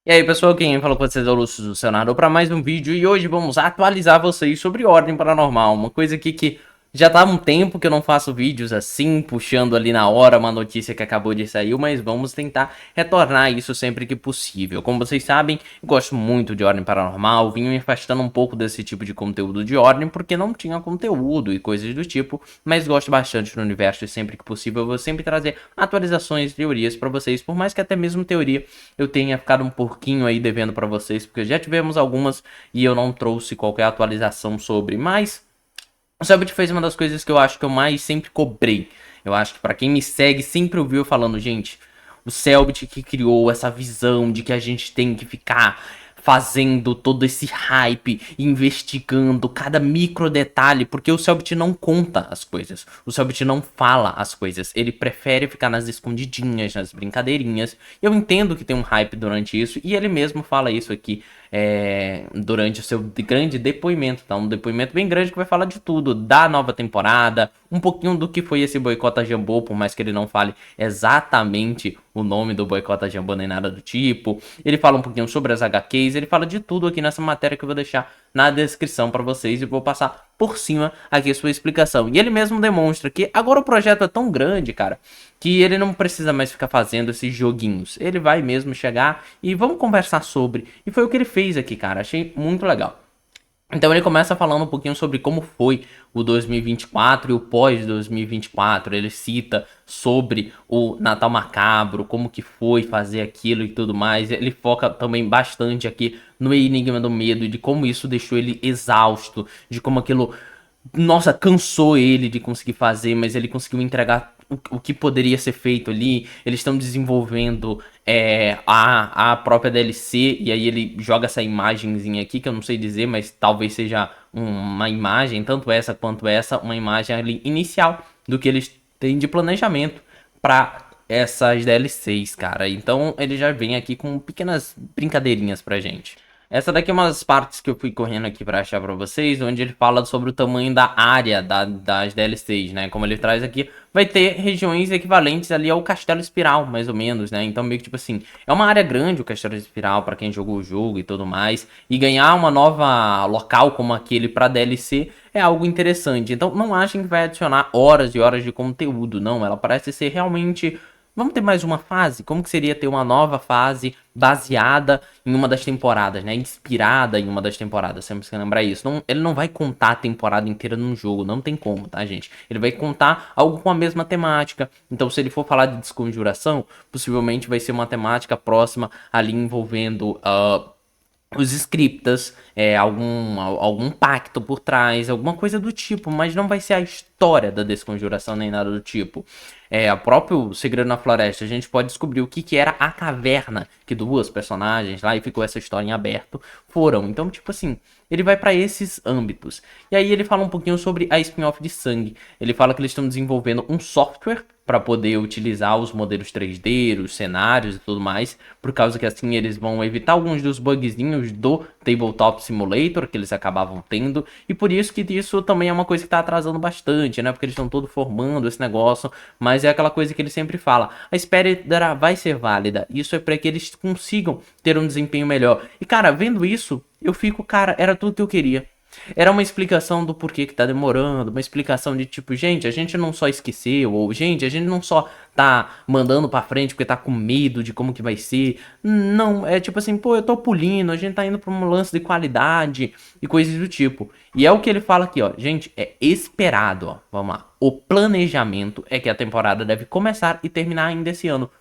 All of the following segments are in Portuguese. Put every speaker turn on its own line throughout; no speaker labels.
E aí pessoal, quem falou com vocês é o Lúcio do Senado para mais um vídeo e hoje vamos atualizar vocês sobre Ordem Paranormal, uma coisa aqui que já tá há um tempo que eu não faço vídeos assim, puxando ali na hora uma notícia que acabou de sair, mas vamos tentar retornar isso sempre que possível. Como vocês sabem, eu gosto muito de Ordem Paranormal, vim me afastando um pouco desse tipo de conteúdo de Ordem porque não tinha conteúdo e coisas do tipo, mas gosto bastante do universo e sempre que possível eu vou sempre trazer atualizações, teorias para vocês, por mais que até mesmo teoria eu tenha ficado um pouquinho aí devendo para vocês, porque já tivemos algumas e eu não trouxe qualquer atualização sobre, mas o Selbit fez uma das coisas que eu acho que eu mais sempre cobrei. Eu acho que pra quem me segue sempre ouviu falando, gente, o Selbit que criou essa visão de que a gente tem que ficar fazendo todo esse hype, investigando cada micro detalhe, porque o Selbit não conta as coisas, o Selbit não fala as coisas, ele prefere ficar nas escondidinhas, nas brincadeirinhas. Eu entendo que tem um hype durante isso, e ele mesmo fala isso aqui durante o seu grande depoimento, tá? Um depoimento bem grande que vai falar de tudo, da nova temporada, um pouquinho do que foi esse Boicota Jambô, por mais que ele não fale exatamente o nome do Boicota Jambô nem nada do tipo. Ele fala um pouquinho sobre as HQs, ele fala de tudo aqui nessa matéria que eu vou deixar na descrição para vocês e vou passar por cima aqui a sua explicação. E ele mesmo demonstra que agora o projeto é tão grande, cara, que ele não precisa mais ficar fazendo esses joguinhos. Ele vai mesmo chegar e vamos conversar sobre. E foi o que ele fez aqui, cara. Achei muito legal. Então ele começa falando um pouquinho sobre como foi o 2024 e o pós-2024. Ele cita sobre o Natal Macabro, como que foi fazer aquilo e tudo mais. Ele foca também bastante aqui no Enigma do Medo, de como isso deixou ele exausto, de como aquilo, nossa, cansou ele de conseguir fazer, mas ele conseguiu entregar o que poderia ser feito ali. Eles estão desenvolvendo a própria DLC, e aí ele joga essa imagenzinha aqui, que eu não sei dizer, mas talvez seja uma imagem, tanto essa quanto essa, uma imagem ali inicial do que eles têm de planejamento para essas DLCs, cara. Então ele já vem aqui com pequenas brincadeirinhas pra gente. Essa daqui é uma das partes que eu fui correndo aqui pra achar pra vocês, onde ele fala sobre o tamanho da área das DLCs, né? Como ele traz aqui, vai ter regiões equivalentes ali ao Castelo Espiral, mais ou menos, né? Então meio que tipo assim, é uma área grande o Castelo Espiral pra quem jogou o jogo e tudo mais, e ganhar uma nova local como aquele pra DLC é algo interessante. Então não achem que vai adicionar horas e horas de conteúdo, não. Ela parece ser realmente... Vamos ter mais uma fase? Como que seria ter uma nova fase baseada em uma das temporadas, né? Inspirada em uma das temporadas, sempre que lembrar isso. Não, ele não vai contar a temporada inteira num jogo, não tem como, tá, gente? Ele vai contar algo com a mesma temática. Então, se ele for falar de desconjuração, possivelmente vai ser uma temática próxima ali envolvendo... os scriptas, algum pacto por trás, alguma coisa do tipo, mas não vai ser a história da desconjuração nem nada do tipo. O próprio Segredo na Floresta, a gente pode descobrir o que era a caverna que duas personagens lá e ficou essa história em aberto foram. Então, tipo assim, ele vai para esses âmbitos. E aí ele fala um pouquinho sobre a spin-off de Sangue. Ele fala que eles estão desenvolvendo um software para poder utilizar os modelos 3D, os cenários e tudo mais, por causa que assim eles vão evitar alguns dos bugzinhos do Tabletop Simulator que eles acabavam tendo, e por isso que isso também é uma coisa que tá atrasando bastante, né, porque eles estão todo formando esse negócio, mas é aquela coisa que ele sempre fala, a espera vai ser válida, isso é para que eles consigam ter um desempenho melhor. E cara, vendo isso, eu fico, cara, era tudo que eu queria. Era uma explicação do porquê que tá demorando, uma explicação de tipo, gente, a gente não só esqueceu, ou gente, a gente não só tá mandando pra frente porque tá com medo de como que vai ser. Não, é tipo assim, pô, eu tô pulindo, a gente tá indo pra um lance de qualidade e coisas do tipo. E é o que ele fala aqui, ó, gente, é esperado, ó, vamos lá. O planejamento é que a temporada deve começar e terminar ainda esse ano.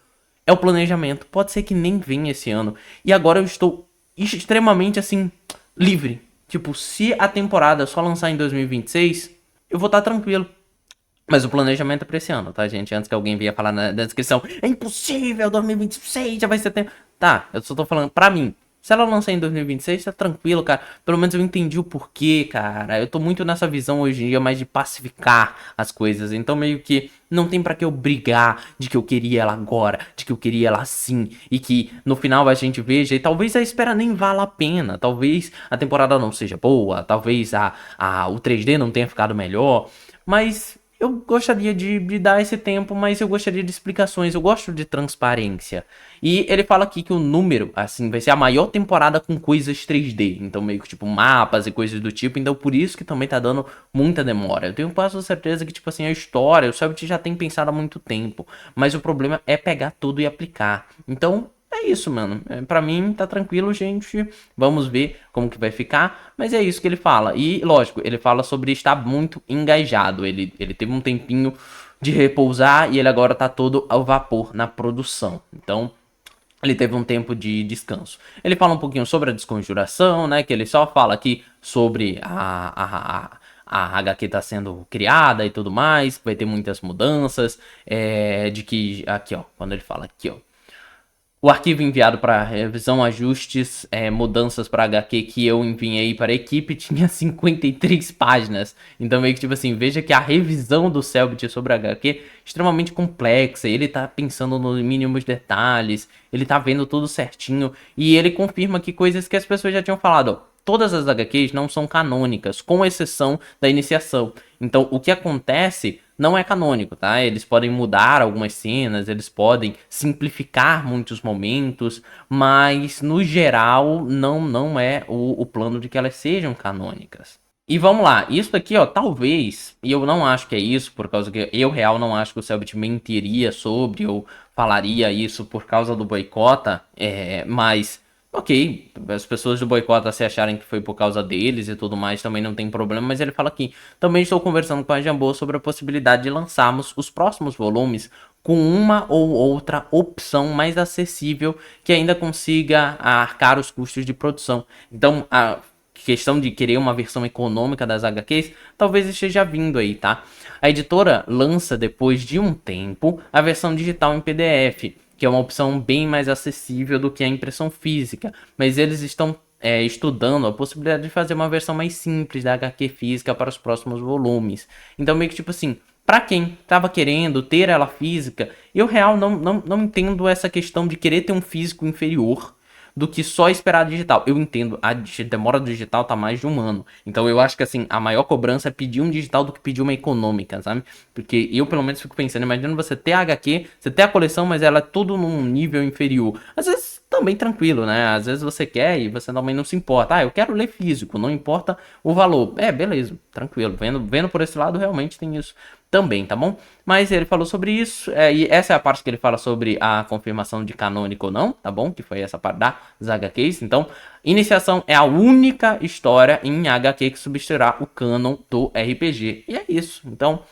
É o planejamento, pode ser que nem venha esse ano. E agora eu estou extremamente assim, livre. Tipo, se a temporada só lançar em 2026, eu vou estar tranquilo. Mas o planejamento é pra esse ano, tá, gente? Antes que alguém venha falar na descrição, é impossível, 2026 já vai ser tempo. Tá, eu só tô falando pra mim. Se ela lançar em 2026, tá tranquilo, cara. Pelo menos eu entendi o porquê, cara. Eu tô muito nessa visão hoje em dia mais de pacificar as coisas. Então meio que não tem pra que eu brigar de que eu queria ela agora, de que eu queria ela assim. E que no final a gente veja, e talvez a espera nem vala a pena. Talvez a temporada não seja boa, talvez o 3D não tenha ficado melhor. Mas eu gostaria de dar esse tempo, mas eu gostaria de explicações, eu gosto de transparência. E ele fala aqui que o número, assim, vai ser a maior temporada com coisas 3D, então meio que tipo mapas e coisas do tipo, então por isso que também tá dando muita demora. Eu tenho quase certeza que tipo assim, a história, o Cellbit já tem pensado há muito tempo, mas o problema é pegar tudo e aplicar. Então, é isso, mano. Pra mim, tá tranquilo, gente. Vamos ver como que vai ficar. Mas é isso que ele fala. E, lógico, ele fala sobre estar muito engajado. Ele teve um tempinho de repousar e ele agora tá todo ao vapor na produção. Então, ele teve um tempo de descanso. Ele fala um pouquinho sobre a desconjuração, né? Que ele só fala aqui sobre a HQ tá sendo criada e tudo mais. Vai ter muitas mudanças. De que... Aqui, ó. Quando ele fala aqui, ó. O arquivo enviado para revisão, ajustes, mudanças para HQ que eu enviei para a equipe tinha 53 páginas. Então meio que tipo assim, veja que a revisão do Cellbit sobre a HQ é extremamente complexa. Ele tá pensando nos mínimos detalhes, ele tá vendo tudo certinho. E ele confirma que coisas que as pessoas já tinham falado, ó. Todas as HQs não são canônicas, com exceção da iniciação. Então, o que acontece não é canônico, tá? Eles podem mudar algumas cenas, eles podem simplificar muitos momentos, mas no geral não é o plano de que elas sejam canônicas. E vamos lá, isso aqui, ó, talvez, e eu não acho que é isso, por causa que eu real não acho que o Cellbit mentiria sobre ou falaria isso por causa do boicota, mas ok, as pessoas do boicota se acharem que foi por causa deles e tudo mais, também não tem problema, mas ele fala aqui, também estou conversando com a Jambô sobre a possibilidade de lançarmos os próximos volumes com uma ou outra opção mais acessível que ainda consiga arcar os custos de produção. Então, a questão de querer uma versão econômica das HQs, talvez esteja vindo aí, tá? A editora lança depois de um tempo a versão digital em PDF, que é uma opção bem mais acessível do que a impressão física, mas eles estão estudando a possibilidade de fazer uma versão mais simples da HQ física para os próximos volumes. Então meio que tipo assim, para quem estava querendo ter ela física, eu real não entendo essa questão de querer ter um físico inferior do que só esperar digital. Eu entendo, a demora do digital tá mais de um ano. Então eu acho que assim, a maior cobrança é pedir um digital do que pedir uma econômica, sabe? Porque eu pelo menos fico pensando, imagina você ter a HQ, você ter a coleção, mas ela é tudo num nível inferior. Às vezes também tranquilo, né? Às vezes você quer e você também não se importa. Ah, eu quero ler físico, não importa o valor. Beleza, tranquilo. Vendo por esse lado, realmente tem isso também, tá bom? Mas ele falou sobre isso, e essa é a parte que ele fala sobre a confirmação de canônico ou não, tá bom? Que foi essa parte das HQs. Então, Iniciação é a única história em HQ que substituirá o canon do RPG. E é isso. Então,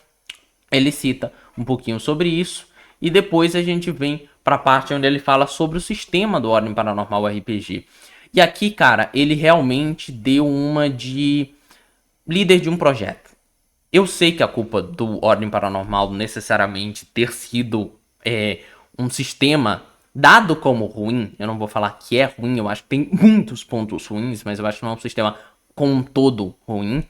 ele cita um pouquinho sobre isso. E depois a gente vem para a parte onde ele fala sobre o sistema do Ordem Paranormal RPG. E aqui, cara, ele realmente deu uma de líder de um projeto. Eu sei que a culpa do Ordem Paranormal necessariamente ter sido um sistema dado como ruim, eu não vou falar que é ruim, eu acho que tem muitos pontos ruins, mas eu acho que não é um sistema como um todo ruim.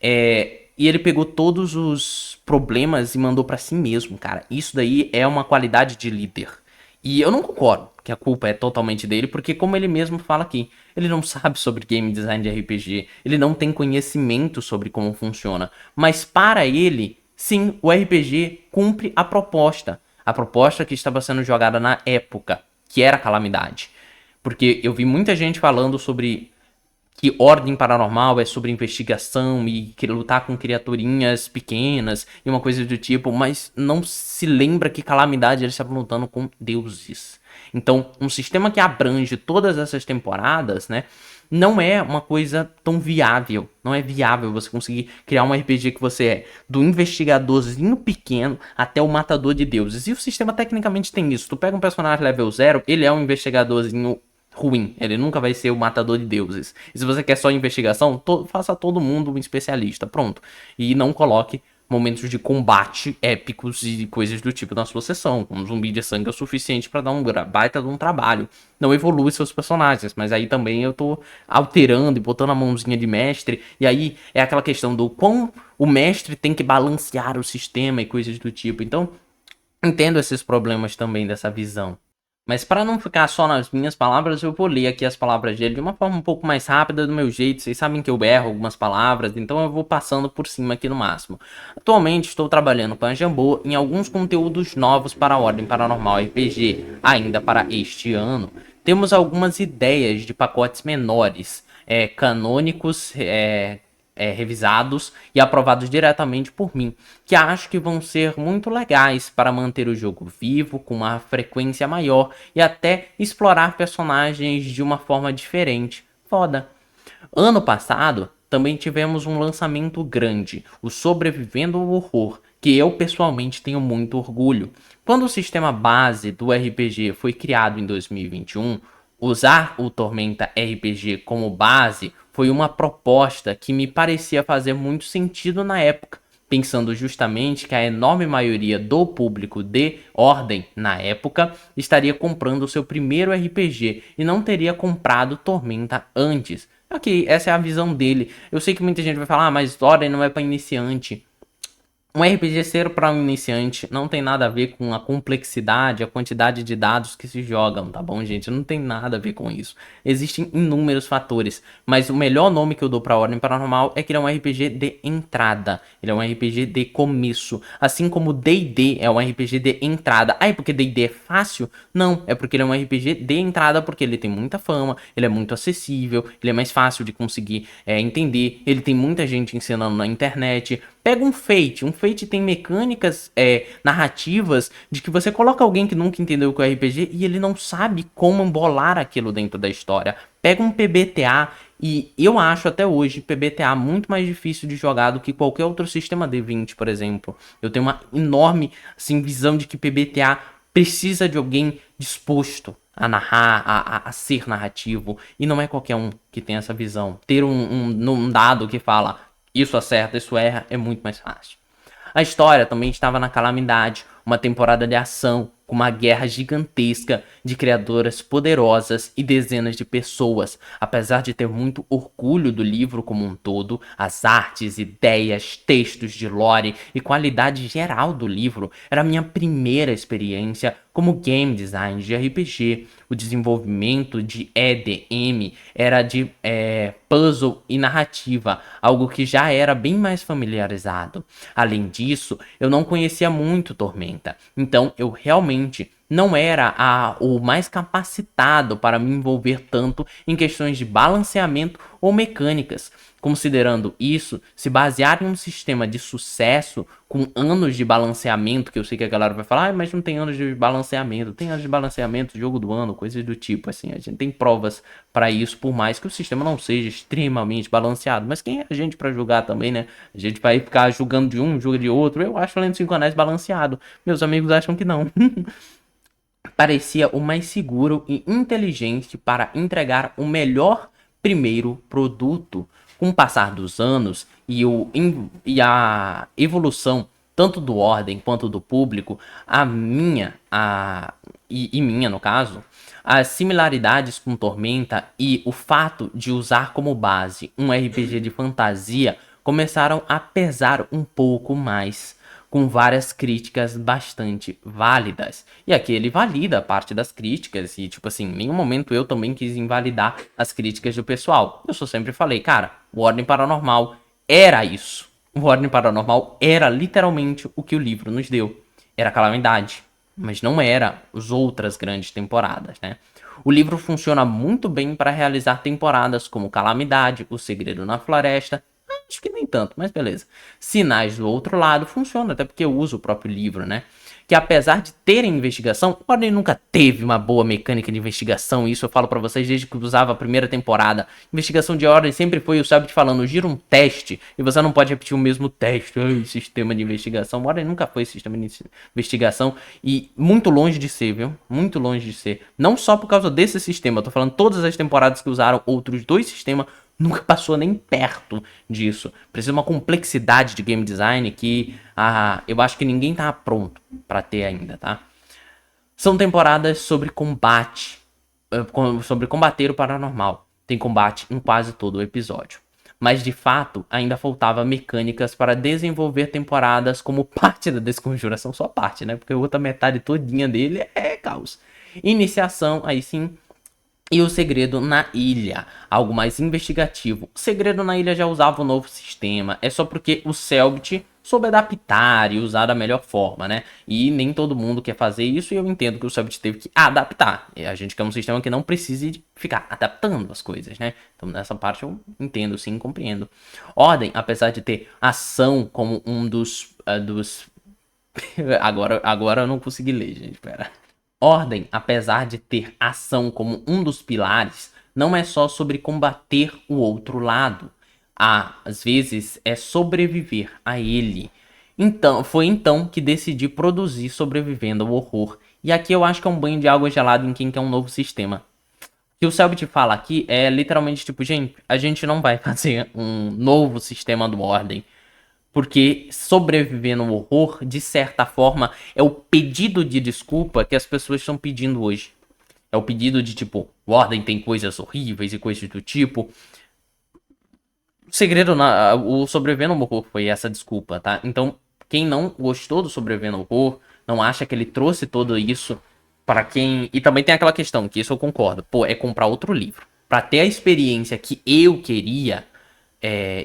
E ele pegou todos os problemas e mandou pra si mesmo, cara. Isso daí é uma qualidade de líder. E eu não concordo que a culpa é totalmente dele, porque como ele mesmo fala aqui, ele não sabe sobre game design de RPG, ele não tem conhecimento sobre como funciona. Mas para ele, sim, o RPG cumpre a proposta que estava sendo jogada na época, que era Calamidade. Porque eu vi muita gente falando sobre que Ordem Paranormal é sobre investigação e que lutar com criaturinhas pequenas e uma coisa do tipo, mas não se lembra que Calamidade eles estavam lutando com deuses. Então, um sistema que abrange todas essas temporadas, né, não é uma coisa tão viável. Não é viável você conseguir criar um RPG que você é do investigadorzinho pequeno até o matador de deuses. E o sistema tecnicamente tem isso. Tu pega um personagem level 0, ele é um investigadorzinho ruim, ele nunca vai ser o matador de deuses. E se você quer só investigação, faça todo mundo um especialista, pronto. E não coloque momentos de combate épicos e coisas do tipo na sua sessão. Um zumbi de sangue é o suficiente para dar um baita de um trabalho. Não evolui seus personagens, mas aí também eu tô alterando e botando a mãozinha de mestre. E aí é aquela questão do quão o mestre tem que balancear o sistema e coisas do tipo. Então, entendo esses problemas também dessa visão. Mas para não ficar só nas minhas palavras, eu vou ler aqui as palavras dele de uma forma um pouco mais rápida, do meu jeito. Vocês sabem que eu erro algumas palavras, então eu vou passando por cima aqui no máximo. Atualmente estou trabalhando com a Jambô em alguns conteúdos novos para a Ordem Paranormal RPG, ainda para este ano. Temos algumas ideias de pacotes menores, canônicos, revisados e aprovados diretamente por mim, que acho que vão ser muito legais para manter o jogo vivo, com uma frequência maior e até explorar personagens de uma forma diferente. Foda. Ano passado, também tivemos um lançamento grande, o Sobrevivendo ao Horror, que eu pessoalmente tenho muito orgulho. Quando o sistema base do RPG foi criado em 2021, usar o Tormenta RPG como base foi uma proposta que me parecia fazer muito sentido na época, pensando justamente que a enorme maioria do público de Ordem, na época, estaria comprando o seu primeiro RPG e não teria comprado Tormenta antes. Ok, essa é a visão dele. Eu sei que muita gente vai falar, mas Ordem não é para iniciante. Um RPG ser para um iniciante não tem nada a ver com a complexidade, a quantidade de dados que se jogam, tá bom, gente? Não tem nada a ver com isso. Existem inúmeros fatores, mas o melhor nome que eu dou para Ordem Paranormal é que ele é um RPG de entrada. Ele é um RPG de começo, assim como D&D é um RPG de entrada. Ah, é porque D&D é fácil? Não, é porque ele é um RPG de entrada, porque ele tem muita fama, ele é muito acessível, ele é mais fácil de conseguir entender, ele tem muita gente ensinando na internet. Pega um Fate. Um Fate tem mecânicas narrativas de que você coloca alguém que nunca entendeu o que é RPG e ele não sabe como embolar aquilo dentro da história. Pega um PBTA e eu acho até hoje PBTA muito mais difícil de jogar do que qualquer outro sistema D20, por exemplo. Eu tenho uma enorme assim, visão de que PBTA precisa de alguém disposto a narrar, a ser narrativo. E não é qualquer um que tem essa visão. Ter um dado que fala isso acerta, isso erra, é muito mais fácil. A história também estava na calamidade, uma temporada de ação, com uma guerra gigantesca de criadoras poderosas e dezenas de pessoas. Apesar de ter muito orgulho do livro como um todo, as artes, ideias, textos de lore e qualidade geral do livro era a minha primeira experiência como game design de RPG. O desenvolvimento de EDM era de puzzle e narrativa, algo que já era bem mais familiarizado. Além disso, eu não conhecia muito Tormenta, então eu realmente não era o mais capacitado para me envolver tanto em questões de balanceamento ou mecânicas. Considerando isso, se basear em um sistema de sucesso com anos de balanceamento, que eu sei que a galera vai falar, mas não tem anos de balanceamento. Tem anos de balanceamento, jogo do ano, coisas do tipo, assim. A gente tem provas para isso, por mais que o sistema não seja extremamente balanceado. Mas quem é a gente para julgar também, né? A gente vai ficar julgando de um, julga de outro. Eu acho o Lenda dos Cinco Anéis balanceado. Meus amigos acham que não. Parecia o mais seguro e inteligente para entregar o melhor primeiro produto. Com o passar dos anos e a evolução tanto do Ordem quanto do público, minha no caso, as similaridades com Tormenta e o fato de usar como base um RPG de fantasia começaram a pesar um pouco mais, com várias críticas bastante válidas. E aqui ele valida parte das críticas e, tipo assim, em nenhum momento eu também quis invalidar as críticas do pessoal. Eu só sempre falei, cara, o Ordem Paranormal era isso. O Ordem Paranormal era literalmente o que o livro nos deu. Era calamidade, mas não era as outras grandes temporadas, né? O livro funciona muito bem para realizar temporadas como Calamidade, O Segredo na Floresta. Acho que nem tanto, mas beleza. Sinais do Outro Lado funciona, até porque eu uso o próprio livro, né? Que apesar de terem investigação, o Ordem nunca teve uma boa mecânica de investigação. Isso eu falo pra vocês desde que eu usava a primeira temporada. Investigação de Ordem sempre foi o Sabit falando, gira um teste e você não pode repetir o mesmo teste. Ai, sistema de investigação. O Ordem nunca foi sistema de investigação e muito longe de ser, viu? Muito longe de ser. Não só por causa desse sistema, eu tô falando todas as temporadas que usaram outros dois sistemas, nunca passou nem perto disso. Precisa de uma complexidade de game design que eu acho que ninguém tá pronto pra ter ainda, tá? São temporadas sobre combate, sobre combater o paranormal. Tem combate em quase todo o episódio. Mas de fato, ainda faltava mecânicas para desenvolver temporadas como parte da desconjuração, só parte, né? Porque a outra metade todinha dele é caos. Iniciação, aí sim. E o Segredo na Ilha, algo mais investigativo. O Segredo na Ilha já usava o novo sistema, é só porque o Cellbit soube adaptar e usar da melhor forma, né? E nem todo mundo quer fazer isso, e eu entendo que o Cellbit teve que adaptar. E a gente quer um sistema que não precise ficar adaptando as coisas, né? Então nessa parte eu entendo, sim, compreendo. Ordem, apesar de ter ação como um dos... agora eu não consegui ler, gente, pera. Ordem, apesar de ter ação como um dos pilares, não é só sobre combater o outro lado. Às vezes é sobreviver a ele. Então, foi então que decidi produzir Sobrevivendo ao Horror. E aqui eu acho que é um banho de água gelada em quem quer um novo sistema. O que o Selbit fala aqui é literalmente tipo, gente, a gente não vai fazer um novo sistema do Ordem. Porque sobreviver no horror, de certa forma, é o pedido de desculpa que as pessoas estão pedindo hoje. É o pedido de tipo, o Ordem tem coisas horríveis e coisas do tipo. O segredo, o Sobreviver no Horror foi essa desculpa, tá? Então, quem não gostou do Sobreviver no Horror, não acha que ele trouxe tudo isso para quem... E também tem aquela questão, que isso eu concordo. Pô, é comprar outro livro. Pra ter a experiência que eu queria...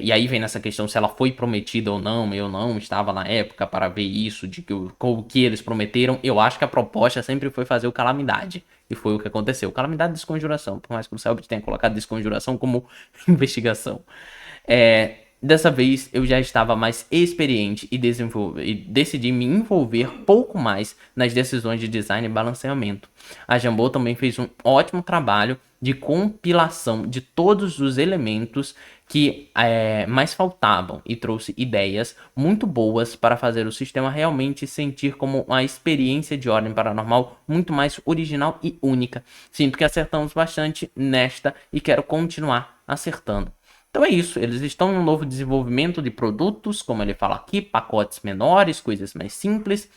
e aí vem nessa questão se ela foi prometida ou não. Eu não estava na época para ver isso, de que o que eles prometeram. Eu acho que a proposta sempre foi fazer o Calamidade. E foi o que aconteceu. Calamidade e Desconjuração. Por mais que o Selbit tenha colocado Desconjuração como investigação. Dessa vez eu já estava mais experiente e decidi me envolver pouco mais nas decisões de design e balanceamento. A Jambô também fez um ótimo trabalho de compilação de todos os elementos que mais faltavam e trouxe ideias muito boas para fazer o sistema realmente sentir como uma experiência de Ordem Paranormal muito mais original e única. Sinto que acertamos bastante nesta e quero continuar acertando. Então é isso, eles estão em um novo desenvolvimento de produtos, como ele fala aqui, pacotes menores, coisas mais simples.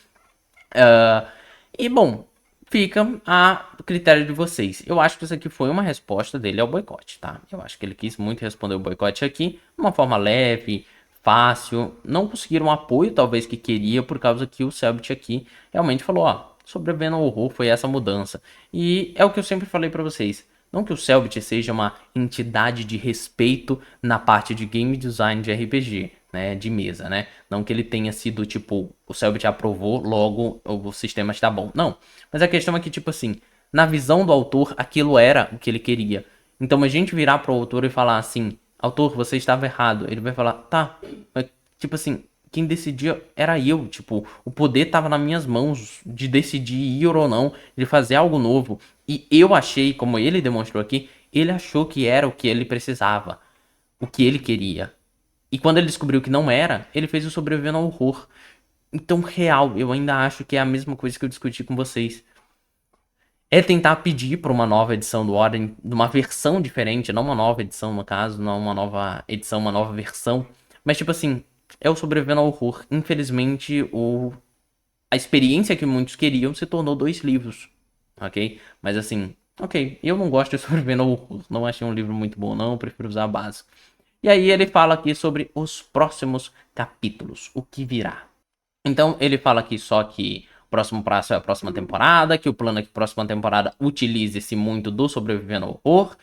E bom, fica a critério de vocês. Eu acho que isso aqui foi uma resposta dele ao boicote, tá? Eu acho que ele quis muito responder o boicote aqui, de uma forma leve, fácil. Não conseguiram o apoio, talvez, que queria, por causa que o Selbit aqui realmente falou, ó, sobrevivendo ao horror foi essa mudança. E é o que eu sempre falei pra vocês. Não que o Selbit seja uma entidade de respeito na parte de game design de RPG, né, de mesa, né? Não que ele tenha sido, tipo, o Selbit aprovou, logo o sistema está bom. Não, mas a questão é que, tipo assim, na visão do autor, aquilo era o que ele queria. Então a gente virar pro autor e falar assim, autor, você estava errado. Ele vai falar, tá, mas, tipo assim, quem decidia era eu, tipo, o poder tava nas minhas mãos de decidir ir ou não, de fazer algo novo. E eu achei, como ele demonstrou aqui, ele achou que era o que ele precisava, o que ele queria. E quando ele descobriu que não era, ele fez o Sobrevivendo ao Horror. Então, real, eu ainda acho que é a mesma coisa que eu discuti com vocês. É tentar pedir para uma nova edição do Ordem, de uma versão diferente, não uma nova edição no caso, não uma nova edição, uma nova versão. Mas tipo assim, é o Sobrevivendo ao Horror. Infelizmente, a experiência que muitos queriam se tornou 2 livros, ok? Mas assim, ok, eu não gosto de Sobrevivendo ao Horror, não achei um livro muito bom não, prefiro usar a base. E aí ele fala aqui sobre os próximos capítulos, o que virá. Então ele fala aqui só que o próximo prazo é a próxima temporada, que o plano é que a próxima temporada utilize-se muito do Sobrevivendo ao Horror,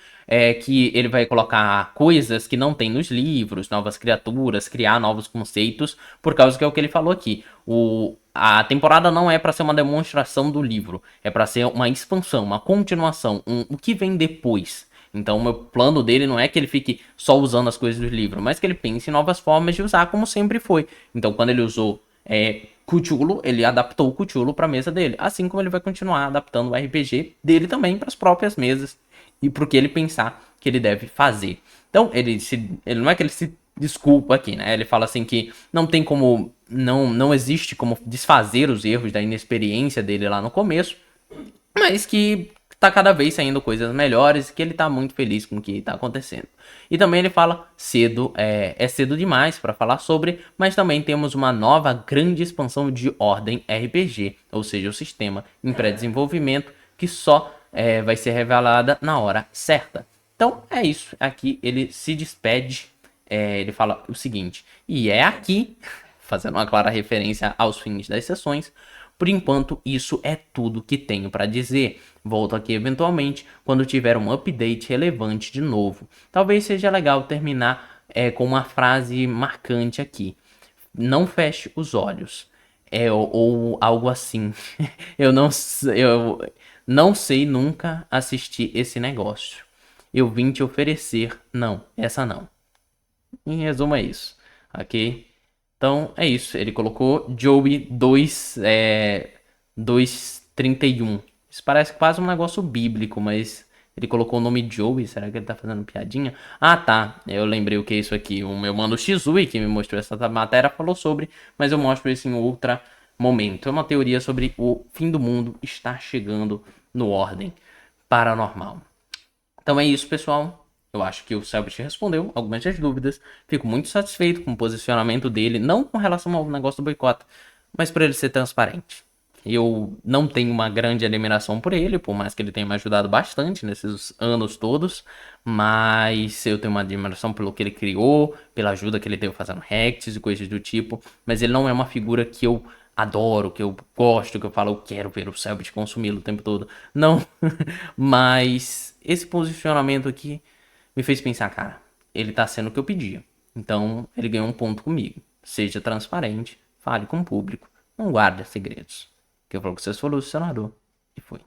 que ele vai colocar coisas que não tem nos livros, novas criaturas, criar novos conceitos, por causa que é o que ele falou aqui. A temporada não é para ser uma demonstração do livro, é para ser uma expansão, uma continuação, o que vem depois. Então o meu plano dele não é que ele fique só usando as coisas do livro, mas que ele pense em novas formas de usar como sempre foi. Então quando ele usou Cthulhu, ele adaptou o Cthulhu para a mesa dele, assim como ele vai continuar adaptando o RPG dele também para as próprias mesas e para o que ele pensar que ele deve fazer. Então ele não é que ele se desculpa aqui, né? Ele fala assim que não tem como, não existe como desfazer os erros da inexperiência dele lá no começo, mas que tá cada vez saindo coisas melhores e que ele tá muito feliz com o que tá acontecendo. E também ele fala cedo, é cedo demais para falar sobre, mas também temos uma nova grande expansão de Ordem RPG, ou seja, o sistema em pré-desenvolvimento que só vai ser revelada na hora certa. Então é isso, aqui ele se despede, ele fala o seguinte, e é aqui, fazendo uma clara referência aos fins das sessões, Por enquanto, isso é tudo que tenho para dizer. Volto aqui eventualmente quando tiver um update relevante de novo. Talvez seja legal terminar com uma frase marcante aqui. Não feche os olhos. Ou algo assim. Eu não sei nunca assistir esse negócio. Eu vim te oferecer. Não, essa não. Em resumo é isso, ok? Então é isso. Ele colocou Joey 2:31. Isso parece quase um negócio bíblico, mas ele colocou o nome Joey. Será que ele tá fazendo piadinha? Ah, tá. Eu lembrei o que é isso aqui. O meu mano Shizui, que me mostrou essa matéria, falou sobre, mas eu mostro isso em outro momento. É uma teoria sobre o fim do mundo estar chegando no Ordem Paranormal. Então é isso, pessoal. Eu acho que o Selbit respondeu algumas das dúvidas. Fico muito satisfeito com o posicionamento dele, não com relação ao negócio do boicote, mas por ele ser transparente. Eu não tenho uma grande admiração por ele, por mais que ele tenha me ajudado bastante nesses anos todos, mas eu tenho uma admiração pelo que ele criou, pela ajuda que ele deu fazendo reacts e coisas do tipo, mas ele não é uma figura que eu adoro, que eu gosto, que eu falo, eu quero ver o Selbit consumi-lo o tempo todo. Não, mas esse posicionamento aqui me fez pensar, cara, ele tá sendo o que eu pedia. Então, ele ganhou um ponto comigo. Seja transparente, fale com o público, não guarde segredos. Que eu falo que você falou, senador. E foi.